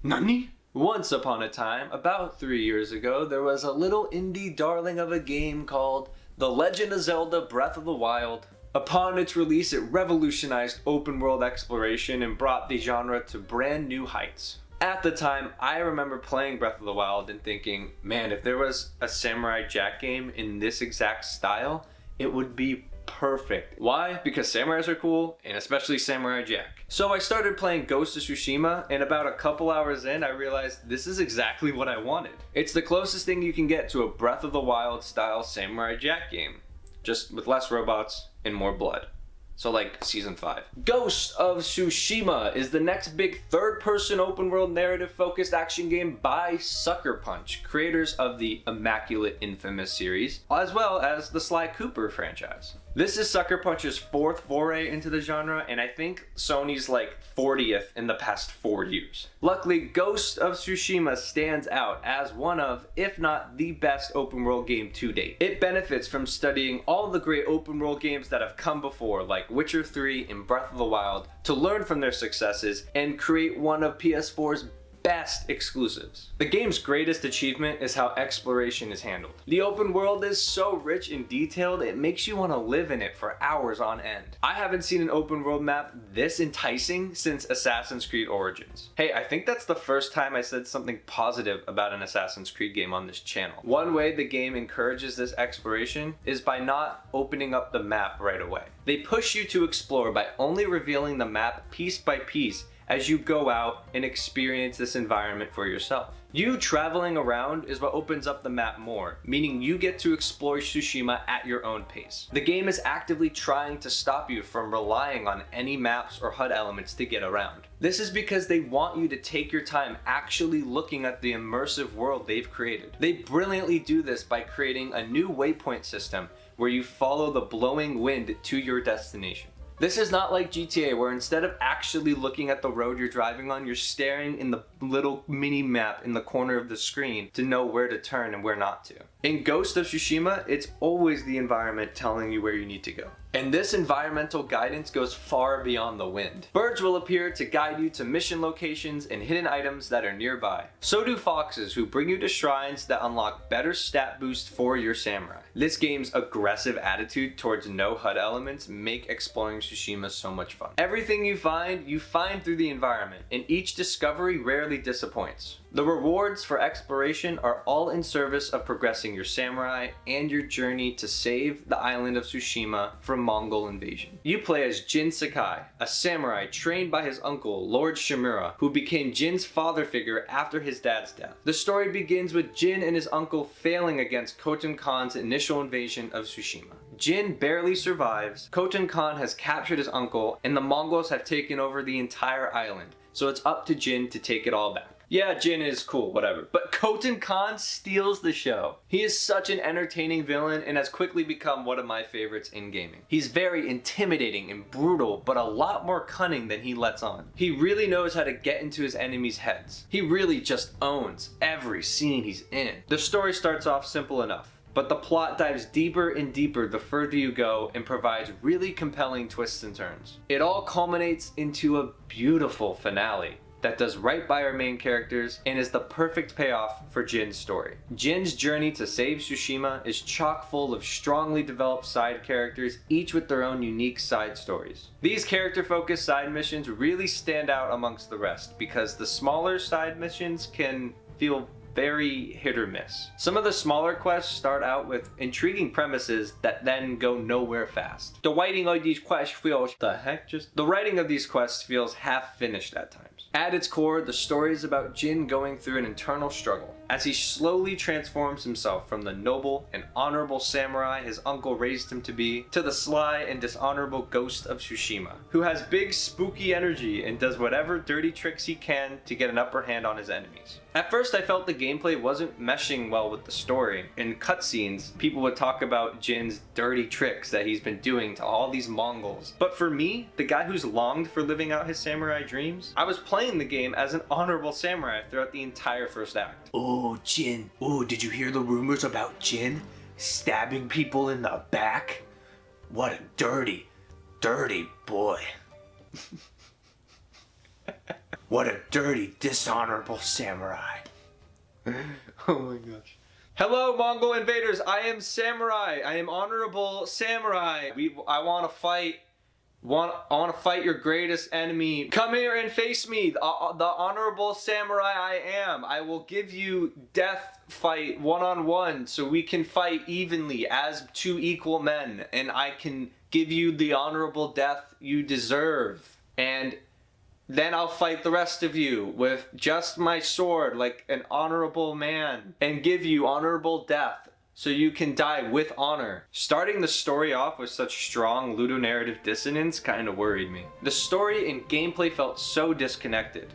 Nani? Once upon a time, about 3 years ago, there was a little indie darling of a game called The Legend of Zelda Breath of the Wild. Upon its release, it revolutionized open world exploration and brought the genre to brand new heights. At the time, I remember playing Breath of the Wild and thinking, man, if there was a Samurai Jack game in this exact style, it would be perfect. Why? Because samurais are cool, and especially Samurai Jack. So I started playing Ghost of Tsushima, and about a couple hours in, I realized this is exactly what I wanted. It's the closest thing you can get to a Breath of the Wild style Samurai Jack game, just with less robots and more blood. So like Season 5. Ghost of Tsushima is the next big third-person open-world narrative-focused action game by Sucker Punch, creators of the Immaculate Infamous series, as well as the Sly Cooper franchise. This is Sucker Punch's 4th foray into the genre, and I think Sony's like 40th in the past 4 years. Luckily, Ghost of Tsushima stands out as one of, if not the best open world game to date. It benefits from studying all the great open world games that have come before, like Witcher 3 and Breath of the Wild, to learn from their successes and create one of PS4's best exclusives. The game's greatest achievement is how exploration is handled. The open world is so rich and detailed, it makes you want to live in it for hours on end. I haven't seen an open world map this enticing since Assassin's Creed Origins. Hey, I think that's the first time I said something positive about an Assassin's Creed game on this channel. One way the game encourages this exploration is by not opening up the map right away. They push you to explore by only revealing the map piece by piece as you go out and experience this environment for yourself. You traveling around is what opens up the map more, meaning you get to explore Tsushima at your own pace. The game is actively trying to stop you from relying on any maps or HUD elements to get around. This is because they want you to take your time actually looking at the immersive world they've created. They brilliantly do this by creating a new waypoint system where you follow the blowing wind to your destination. This is not like GTA, where instead of actually looking at the road you're driving on, you're staring in the little mini map in the corner of the screen to know where to turn and where not to. In Ghost of Tsushima, it's always the environment telling you where you need to go. And this environmental guidance goes far beyond the wind. Birds will appear to guide you to mission locations and hidden items that are nearby. So do foxes, who bring you to shrines that unlock better stat boosts for your samurai. This game's aggressive attitude towards no HUD elements make exploring Tsushima so much fun. Everything you find through the environment, and each discovery rarely disappoints. The rewards for exploration are all in service of progressing your samurai and your journey to save the island of Tsushima from Mongol invasion. You play as Jin Sakai, a samurai trained by his uncle, Lord Shimura, who became Jin's father figure after his dad's death. The story begins with Jin and his uncle failing against Khotan Khan's initial invasion of Tsushima. Jin barely survives, Khotan Khan has captured his uncle, and the Mongols have taken over the entire island, so it's up to Jin to take it all back. Yeah, Jin is cool, whatever. But Khotan Khan steals the show. He is such an entertaining villain and has quickly become one of my favorites in gaming. He's very intimidating and brutal, but a lot more cunning than he lets on. He really knows how to get into his enemies' heads. He really just owns every scene he's in. The story starts off simple enough, but the plot dives deeper and deeper the further you go and provides really compelling twists and turns. It all culminates into a beautiful finale that does right by our main characters and is the perfect payoff for Jin's story. Jin's journey to save Tsushima is chock full of strongly developed side characters, each with their own unique side stories. These character-focused side missions really stand out amongst the rest because the smaller side missions can feel very hit or miss. Some of the smaller quests start out with intriguing premises that then go nowhere fast. The writing of these quests feels half finished at times. At its core, the story is about Jin going through an internal struggle as he slowly transforms himself from the noble and honorable samurai his uncle raised him to be, to the sly and dishonorable Ghost of Tsushima, who has big spooky energy and does whatever dirty tricks he can to get an upper hand on his enemies. At first I felt the gameplay wasn't meshing well with the story. In cutscenes, people would talk about Jin's dirty tricks that he's been doing to all these Mongols. But for me, the guy who's longed for living out his samurai dreams, I was playing the game as an honorable samurai throughout the entire first act. Oh, Jin. Oh, did you hear the rumors about Jin stabbing people in the back? What a dirty, dirty boy. What a dirty, dishonorable samurai. Oh my gosh. Hello, Mongol invaders. I am samurai. I am honorable samurai. I want to fight. I want to fight your greatest enemy. Come here and face me, the honorable samurai I am. I will give you death fight one-on-one so we can fight evenly as two equal men, and I can give you the honorable death you deserve. And then I'll fight the rest of you with just my sword like an honorable man and give you honorable death so you can die with honor. Starting the story off with such strong ludonarrative dissonance kind of worried me. The story and gameplay felt so disconnected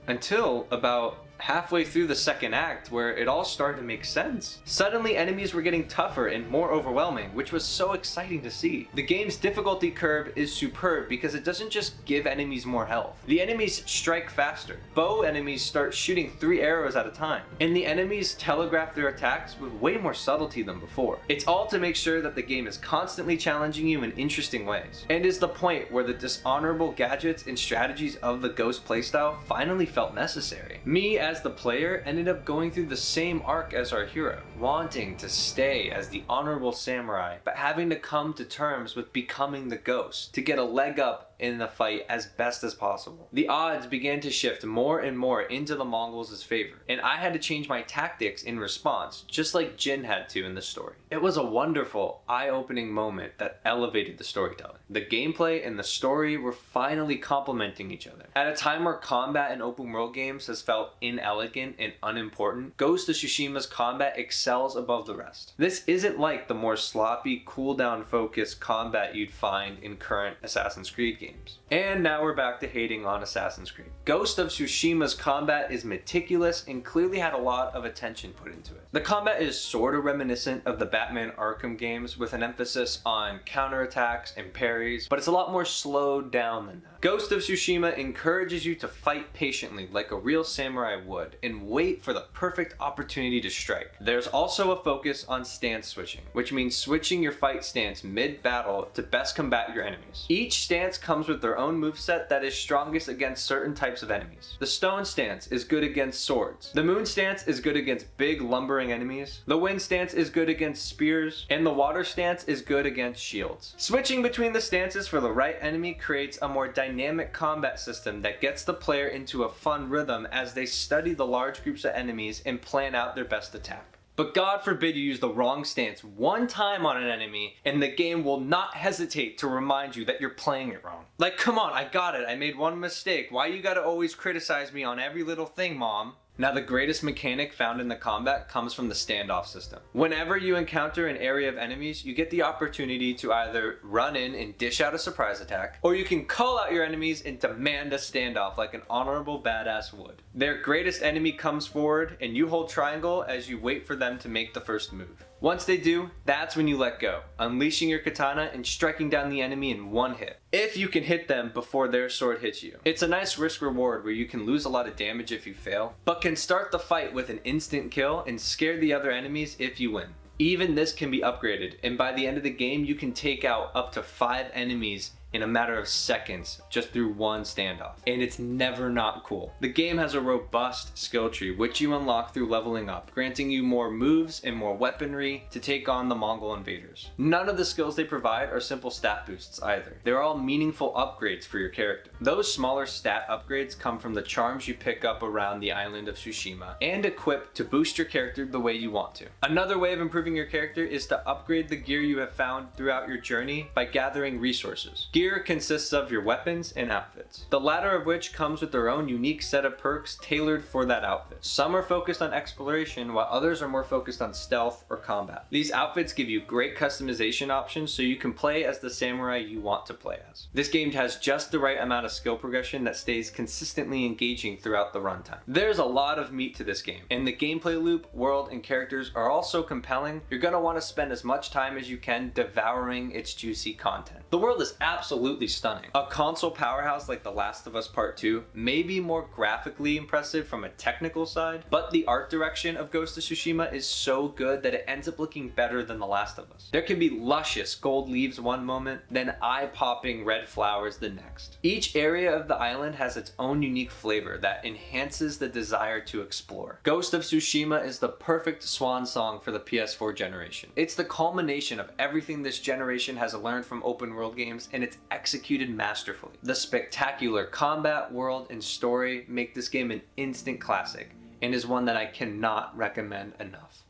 until about halfway through the second act, where it all started to make sense. Suddenly enemies were getting tougher and more overwhelming, which was so exciting to see. The game's difficulty curve is superb because it doesn't just give enemies more health. The enemies strike faster. Bow enemies start shooting 3 arrows at a time, and the enemies telegraph their attacks with way more subtlety than before. It's all to make sure that the game is constantly challenging you in interesting ways, and is the point where the dishonorable gadgets and strategies of the Ghost playstyle finally felt necessary. Me as the player ended up going through the same arc as our hero, wanting to stay as the honorable samurai, but having to come to terms with becoming the Ghost to get a leg up in the fight as best as possible. The odds began to shift more and more into the Mongols' favor, and I had to change my tactics in response, just like Jin had to in the story. It was a wonderful, eye-opening moment that elevated the storytelling. The gameplay and the story were finally complementing each other. At a time where combat in open world games has felt inelegant and unimportant, Ghost of Tsushima's combat excels above the rest. This isn't like the more sloppy, cooldown focused combat you'd find in current Assassin's Creed games. And now we're back to hating on Assassin's Creed. Ghost of Tsushima's combat is meticulous and clearly had a lot of attention put into it. The combat is sort of reminiscent of the Batman Arkham games with an emphasis on counterattacks and parries, but it's a lot more slowed down than that. Ghost of Tsushima encourages you to fight patiently like a real samurai would and wait for the perfect opportunity to strike. There's also a focus on stance switching, which means switching your fight stance mid-battle to best combat your enemies. Each stance comes with their own moveset that is strongest against certain types of enemies. The stone stance is good against swords. The moon stance is good against big lumbering enemies. The wind stance is good against spears. And the water stance is good against shields. Switching between the stances for the right enemy creates a more dynamic combat system that gets the player into a fun rhythm as they study the large groups of enemies and plan out their best attack. But God forbid you use the wrong stance one time on an enemy and the game will not hesitate to remind you that you're playing it wrong. Like, come on, I got it, I made one mistake. Why you gotta always criticize me on every little thing, Mom? Now, the greatest mechanic found in the combat comes from the standoff system. Whenever you encounter an area of enemies, you get the opportunity to either run in and dish out a surprise attack, or you can call out your enemies and demand a standoff like an honorable badass would. Their greatest enemy comes forward, and you hold triangle as you wait for them to make the first move. Once they do, that's when you let go, unleashing your katana and striking down the enemy in one hit, if you can hit them before their sword hits you. It's a nice risk reward where you can lose a lot of damage if you fail, but can start the fight with an instant kill and scare the other enemies if you win. Even this can be upgraded, and by the end of the game you can take out up to 5 enemies in a matter of seconds just through one standoff. And it's never not cool. The game has a robust skill tree which you unlock through leveling up, granting you more moves and more weaponry to take on the Mongol invaders. None of the skills they provide are simple stat boosts either. They're all meaningful upgrades for your character. Those smaller stat upgrades come from the charms you pick up around the island of Tsushima and equip to boost your character the way you want to. Another way of improving your character is to upgrade the gear you have found throughout your journey by gathering resources. Gear consists of your weapons and outfits, the latter of which comes with their own unique set of perks tailored for that outfit. Some are focused on exploration, while others are more focused on stealth or combat. These outfits give you great customization options so you can play as the samurai you want to play as. This game has just the right amount of skill progression that stays consistently engaging throughout the runtime. There's a lot of meat to this game, and the gameplay loop, world, and characters are all so compelling, you're gonna want to spend as much time as you can devouring its juicy content. The world is absolutely absolutely stunning. A console powerhouse like The Last of Us Part 2 may be more graphically impressive from a technical side, but the art direction of Ghost of Tsushima is so good that it ends up looking better than The Last of Us. There can be luscious gold leaves one moment, then eye-popping red flowers the next. Each area of the island has its own unique flavor that enhances the desire to explore. Ghost of Tsushima is the perfect swan song for the PS4 generation. It's the culmination of everything this generation has learned from open world games, and it's executed masterfully. The spectacular combat, world, and story make this game an instant classic, and is one that I cannot recommend enough.